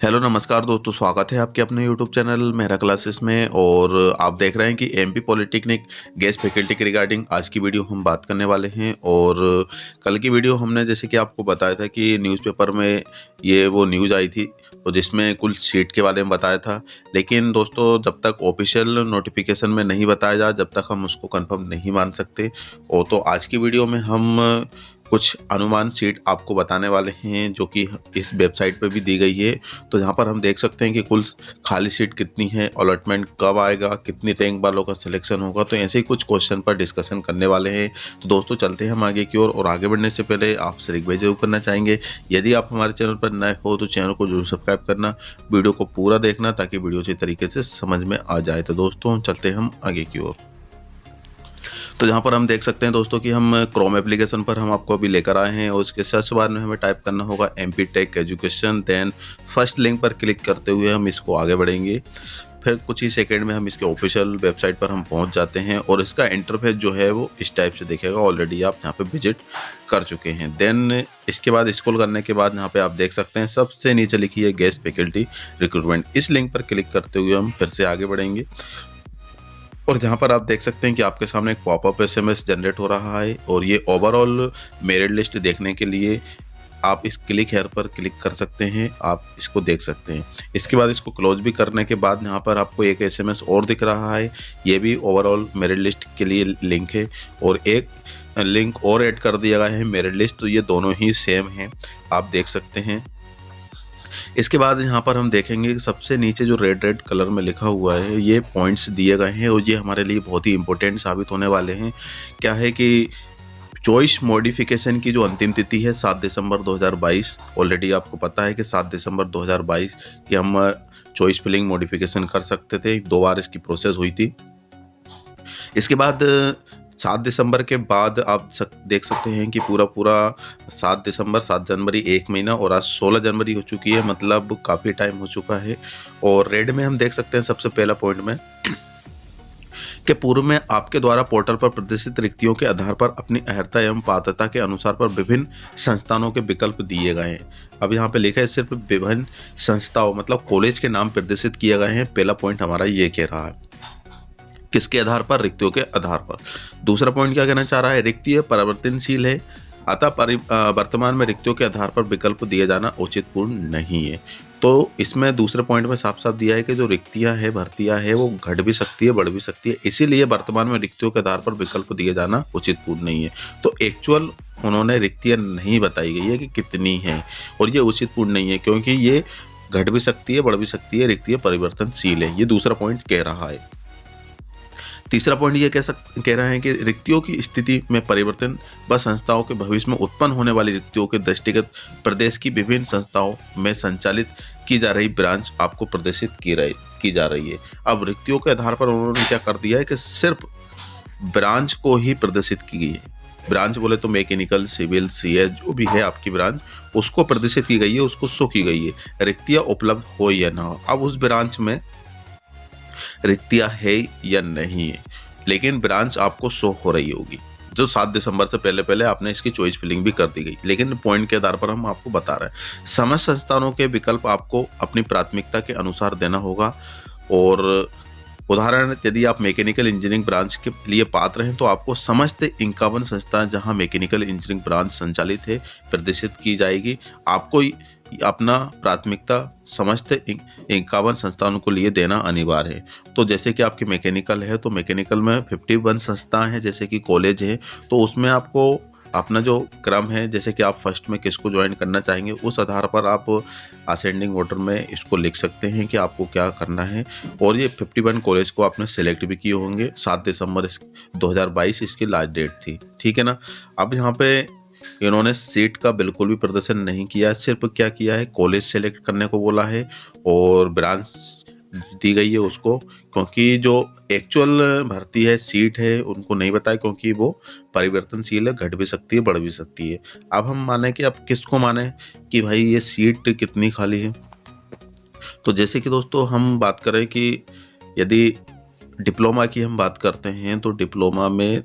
Hello नमस्कार दोस्तों, स्वागत है आपके अपने यूट्यूब चैनल मेहरा क्लासेस में। और आप देख रहे हैं कि एमपी पॉलिटेक्निक गेस्ट फैकल्टी के रिगार्डिंग आज की वीडियो हम बात करने वाले हैं। और कल की वीडियो हमने जैसे कि आपको बताया था कि न्यूज़पेपर में ये वो न्यूज़ आई थी तो जिसमें कुल सीट के बारे में बताया था। लेकिन दोस्तों, जब तक ऑफिशियल नोटिफिकेशन में नहीं बताया जाए जब तक हम उसको कंफर्म नहीं मान सकते। और तो आज की वीडियो में हम कुछ अनुमान सीट आपको बताने वाले हैं जो कि इस वेबसाइट पे भी दी गई है। तो यहाँ पर हम देख सकते हैं कि कुल खाली सीट कितनी है, अलॉटमेंट कब आएगा, कितनी रैंक वालों का सिलेक्शन होगा। तो ऐसे ही कुछ क्वेश्चन पर डिस्कशन करने वाले हैं। तो दोस्तों चलते हैं हम आगे की ओर। और आगे बढ़ने से पहले आपसे रिक्वेस्ट जरूर करना चाहेंगे, यदि आप हमारे चैनल पर नए हो तो चैनल को जरूर सब्सक्राइब करना, वीडियो को पूरा देखना ताकि वीडियो अच्छी तरीके से समझ में आ जाए। तो दोस्तों चलते हैं हम आगे की ओर। तो यहाँ पर हम देख सकते हैं दोस्तों कि हम क्रोम एप्लीकेशन पर हम आपको अभी लेकर आए हैं और उसके सर्च बार में हमें टाइप करना होगा MP tech education. Then first link पर क्लिक करते हुए हम इसको आगे बढ़ेंगे। फिर कुछ ही सेकंड में हम इसके ऑफिशियल वेबसाइट पर हम पहुंच जाते हैं और इसका इंटरफेस जो है वो इस टाइप से दिखेगा। ऑलरेडी आप यहाँ पे विजिट कर चुके हैं। देन इसके बाद स्क्रॉल करने के बाद यहाँ पे आप देख सकते हैं सबसे नीचे लिखी है गेस्ट फैकल्टी रिक्रूटमेंट। इस लिंक पर क्लिक करते हुए हम फिर से आगे बढ़ेंगे और जहाँ पर आप देख सकते हैं कि आपके सामने एक पॉपअप एसएमएस जनरेट हो रहा है। और ये ओवरऑल मेरिट लिस्ट देखने के लिए आप इस क्लिक हेयर पर क्लिक कर सकते हैं, आप इसको देख सकते हैं। इसके बाद इसको क्लोज भी करने के बाद यहाँ पर आपको एक एसएमएस और दिख रहा है, ये भी ओवरऑल मेरिट लिस्ट के लिए लिंक है। और एक लिंक और ऐड कर दिया गया है मेरिट लिस्ट, तो ये दोनों ही सेम हैं, आप देख सकते हैं। इसके बाद यहाँ पर हम देखेंगे कि सबसे नीचे जो रेड कलर में लिखा हुआ है ये पॉइंट्स दिए गए हैं और ये हमारे लिए बहुत ही इंपॉर्टेंट साबित होने वाले हैं। क्या है कि चॉइस मॉडिफिकेशन की जो अंतिम तिथि है 7 दिसंबर 2022, ऑलरेडी आपको पता है कि 7 दिसंबर 2022 की हम चॉइस फिलिंग मॉडिफिकेशन कर सकते थे। 2 बार इसकी प्रोसेस हुई थी। इसके बाद 7 दिसंबर के बाद आप देख सकते हैं कि पूरा 7 दिसंबर 7 जनवरी 1 महीना और आज 16 जनवरी हो चुकी है, मतलब काफ़ी टाइम हो चुका है। और रेड में हम देख सकते हैं सबसे पहला पॉइंट में कि पूर्व में आपके द्वारा पोर्टल पर प्रदर्शित रिक्तियों के आधार पर अपनी अर्हता एवं पात्रता के अनुसार पर विभिन्न संस्थानों के विकल्प दिए गए हैं। अब यहाँ पे लिखा है सिर्फ विभिन्न संस्थाओं, मतलब कॉलेज के नाम प्रदर्शित किए गए हैं। पहला पॉइंट हमारा ये कह रहा है, किसके आधार पर? रिक्तियों के आधार पर। दूसरा पॉइंट क्या कहना चाह रहा है? रिक्तियां परिवर्तनशील है, अतः वर्तमान में रिक्तियों के आधार पर विकल्प दिया जाना उचित पूर्ण नहीं है। तो इसमें दूसरे पॉइंट में साफ साफ दिया है कि जो रिक्तियां है, भर्तियां है, वो घट भी सकती है, बढ़ भी सकती है, इसीलिए वर्तमान में रिक्तियों के आधार पर विकल्प दिया जाना उचित पूर्ण नहीं है। तो एक्चुअल उन्होंने रिक्तियां नहीं बताई गई है कि कितनी है, और ये उचित पूर्ण नहीं है क्योंकि ये घट भी सकती है, बढ़ भी सकती है, रिक्तियां परिवर्तनशील है। ये दूसरा पॉइंट कह रहा है। तीसरा पॉइंट ये कह रहे हैं कि रिक्तियों की स्थिति में परिवर्तन व संस्थाओं के भविष्य में उत्पन्न होने वाली रिक्तियों के दृष्टिगत प्रदेश की विभिन्न संस्थाओं में संचालित की जा रही ब्रांच आपको प्रदर्शित की जा रही है। अब रिक्तियों के आधार पर उन्होंने क्या कर दिया है कि सिर्फ ब्रांच को ही प्रदर्शित की गई है। ब्रांच बोले तो मैकेनिकल, सिविल, सीएस जो भी है आपकी ब्रांच, उसको प्रदर्शित की गई है, उसको शो की गई है, रिक्तियां उपलब्ध हो या ना हो। अब उस ब्रांच में रिक्तियां है या नहीं है, लेकिन ब्रांच आपको शो हो रही होगी। जो 7 दिसंबर से पहले पहले आपने इसकी चॉइस फिलिंग भी कर दी गई, लेकिन पॉइंट के आधार पर हम आपको बता रहे हैं। समस्त संस्थानों के विकल्प आपको अपनी प्राथमिकता के अनुसार देना होगा। और उदाहरण, यदि आप मैकेनिकल इंजीनियरिंग ब्रांच के लिए पात्र हैं तो आपको समस्त 51 संस्थान जहां मैकेनिकल इंजीनियरिंग ब्रांच संचालित है प्रदर्शित की जाएगी। आपको अपना प्राथमिकता समस्त 51 संस्थानों को लिए देना अनिवार्य है। तो जैसे कि आपकी मैकेनिकल है तो मैकेनिकल में 51 संस्थान है, जैसे कि कॉलेज है, तो उसमें आपको अपना जो क्रम है, जैसे कि आप फर्स्ट में किसको ज्वाइन करना चाहेंगे, उस आधार पर आप असेंडिंग ऑर्डर में इसको लिख सकते हैं कि आपको क्या करना है। और ये 51 कॉलेज को आपने सेलेक्ट भी किए होंगे। 7 दिसंबर 2022 इसकी लास्ट डेट थी, ठीक है ना। अब यहाँ पे इन्होंने सीट का बिल्कुल भी प्रदर्शन नहीं किया, सिर्फ क्या किया है, कॉलेज सेलेक्ट करने को बोला है और ब्रांच दी गई है उसको, क्योंकि जो एक्चुअल भर्ती है, सीट है, उनको नहीं बताया क्योंकि वो परिवर्तनशील है, घट भी सकती है, बढ़ भी सकती है। अब हम माने कि अब किसको माने कि भाई ये सीट कितनी खाली है। तो जैसे कि दोस्तों हम बात करें कि यदि डिप्लोमा की हम बात करते हैं तो डिप्लोमा में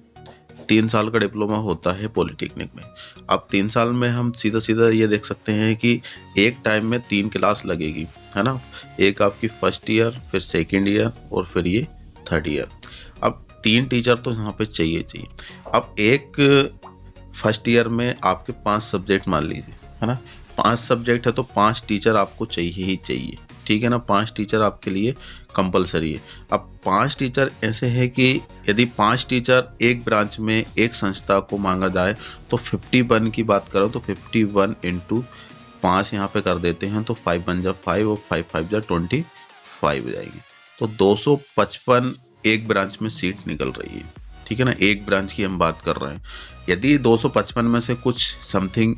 3 साल का डिप्लोमा होता है पॉलिटेक्निक में। अब 3 साल में हम सीधा सीधा ये देख सकते हैं कि एक टाइम में 3 क्लास लगेगी, है ना। एक आपकी फर्स्ट ईयर, फिर सेकेंड ईयर और फिर ये थर्ड ईयर। अब 3 टीचर तो यहाँ पे चाहिए। अब एक फर्स्ट ईयर में आपके 5 सब्जेक्ट मान लीजिए, है ना। 5 सब्जेक्ट है तो 5 टीचर आपको चाहिए ही चाहिए, ठीक है ना। 5 टीचर आपके लिए कंपलसरी है। अब 5 टीचर ऐसे है कि यदि 5 टीचर एक ब्रांच में एक संस्था को मांगा जाए तो 51 की बात करो तो 51 इंटू 5 यहाँ पे कर देते हैं तो 5 बन जा 5 और 5 5 जा 25 हो जाएगी। तो 255 एक ब्रांच में सीट निकल रही है, ठीक है ना। एक ब्रांच की हम बात कर रहे हैं। यदि 255 में से कुछ समथिंग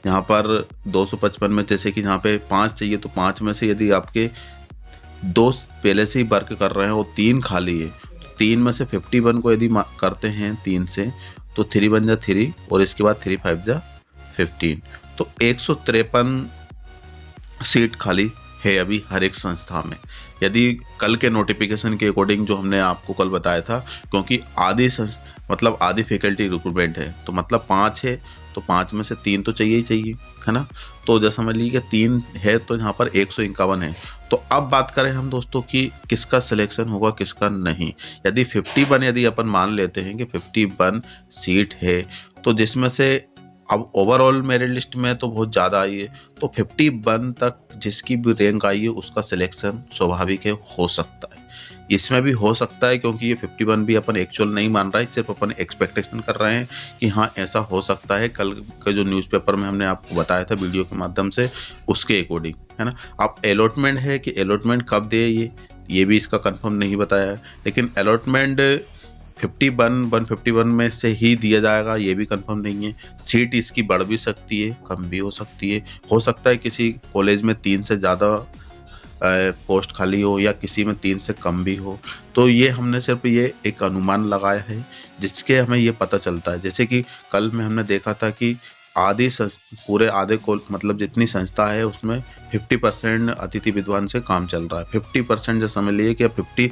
यहाँ पर 255 में जैसे कि यहाँ पे 5 चाहिए तो 5 में से यदि आपके 2 पहले से ही वर्क कर रहे हैं और 3 खाली है तो 3 में से 51 को यदि करते हैं 3 से तो 3 बन जा 3 और इसके बाद 3 5 जा 15, तो 153 सीट खाली है अभी हर एक संस्था में। यदि कल के नोटिफिकेशन के अकॉर्डिंग जो हमने आपको कल बताया था, क्योंकि मतलब आधी फैकल्टी रिक्रूटमेंट है तो मतलब 5 है तो 5 में से 3 तो चाहिए ही चाहिए, है ना। तो जैसा समझ लीजिए कि 3 है तो यहाँ पर 151 है। तो अब बात करें हम दोस्तों कि किसका सिलेक्शन होगा किसका नहीं। यदि 51 यदि अपन मान लेते हैं कि 51 सीट है तो जिसमें से अब ओवरऑल मेरिट लिस्ट में तो बहुत ज़्यादा आई है तो 51 तक जिसकी भी रैंक आई है उसका सिलेक्शन स्वाभाविक है, हो सकता है। इसमें भी हो सकता है क्योंकि ये 51 भी अपन एक्चुअल नहीं मान रहा है, सिर्फ अपन एक्सपेक्टेशन कर रहे हैं कि हाँ ऐसा हो सकता है। कल का जो न्यूज़पेपर में हमने आपको बताया था वीडियो के माध्यम से उसके अकॉर्डिंग, है ना। अब अलॉटमेंट है कि अलॉटमेंट कब दे ये भी इसका कंफर्म नहीं बताया है, लेकिन अलॉटमेंट 151 में से ही दिया जाएगा ये भी कंफर्म नहीं है। सीट इसकी बढ़ भी सकती है, कम भी हो सकती है। हो सकता है किसी कॉलेज में 3 से ज़्यादा पोस्ट खाली हो या किसी में 3 से कम भी हो। तो ये हमने सिर्फ ये एक अनुमान लगाया है जिसके हमें ये पता चलता है। जैसे कि कल में हमने देखा था कि पूरे आधे को मतलब जितनी संस्था है उसमें 50% अतिथि विद्वान से काम चल रहा है। 50% जो समझ लीजिए कि 50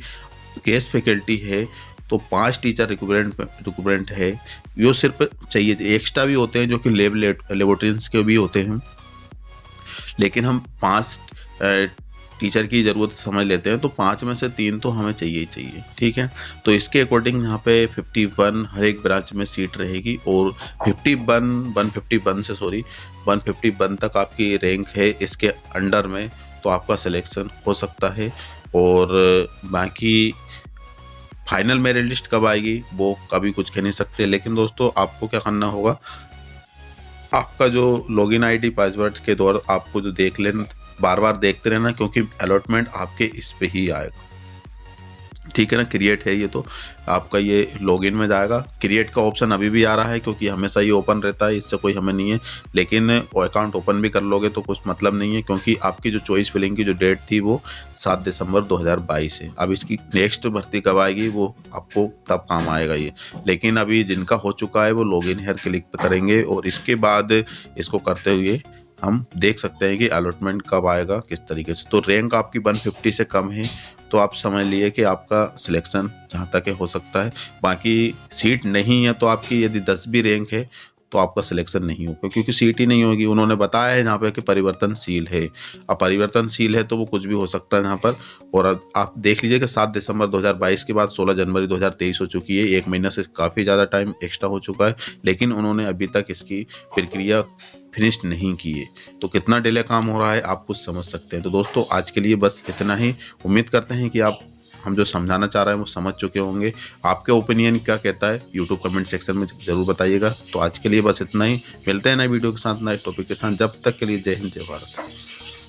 गेस्ट फैकल्टी है तो 5 टीचर रिक्रूटमेंट है। यो सिर्फ चाहिए, एक्स्ट्रा भी होते हैं जो कि लेबोरेटरीज के भी होते हैं, लेकिन हम 5 टीचर की ज़रूरत समझ लेते हैं तो 5 में से 3 तो हमें चाहिए ही चाहिए, ठीक है। तो इसके अकॉर्डिंग यहाँ पे 51 हर एक ब्रांच में सीट रहेगी और 151 तक आपकी रैंक है इसके अंडर में तो आपका सिलेक्शन हो सकता है। और बाकी फाइनल मेरिट लिस्ट कब आएगी वो कभी कुछ कह नहीं सकते। लेकिन दोस्तों आपको क्या करना होगा, आपका जो लॉगिन आईडी पासवर्ड के द्वारा आपको जो देख लेना, बार बार देखते रहना क्योंकि अलॉटमेंट आपके इस पे ही आएगा, ठीक है ना। क्रिएट है ये तो आपका ये लॉगिन में जाएगा। क्रिएट का ऑप्शन अभी भी आ रहा है क्योंकि हमेशा ये ओपन रहता है, इससे कोई हमें नहीं है। लेकिन अकाउंट ओपन भी कर लोगे तो कुछ मतलब नहीं है क्योंकि आपकी जो चॉइस फिलिंग की जो डेट थी वो 7 दिसंबर 2022 है। अब इसकी नेक्स्ट भर्ती कब आएगी वो आपको तब काम आएगा ये। लेकिन अभी जिनका हो चुका है वो लॉगिन हेयर क्लिक पे करेंगे और इसके बाद इसको करते हुए हम देख सकते हैं कि अलॉटमेंट कब आएगा किस तरीके से। तो रैंक आपकी 150 से कम है तो आप समझ लिए कि आपका सिलेक्शन जहाँ तक है हो सकता है। बाकी सीट नहीं है तो आपकी यदि 10 भी रैंक है तो आपका सिलेक्शन नहीं होगा क्योंकि सीट ही नहीं होगी। उन्होंने बताया है यहाँ पे कि परिवर्तनशील है। अब परिवर्तनशील है तो वो कुछ भी हो सकता है यहाँ पर। और आप देख लीजिए कि 7 दिसंबर 2022 के बाद 16 जनवरी 2023 हो चुकी है। 1 महीना से काफ़ी ज़्यादा टाइम एक्स्ट्रा हो चुका है, लेकिन उन्होंने अभी तक इसकी प्रक्रिया फिनिश नहीं की है। तो कितना डिले काम हो रहा है आप कुछ समझ सकते हैं। तो दोस्तों आज के लिए बस इतना ही। उम्मीद करते हैं कि आप हम जो समझाना चाह रहे हैं वो समझ चुके होंगे। आपके ओपिनियन क्या कहता है यूट्यूब कमेंट सेक्शन में ज़रूर बताइएगा। तो आज के लिए बस इतना ही। मिलते हैं नए वीडियो के साथ, नए टॉपिक के साथ। जब तक के लिए जय हिंद, जय भारत।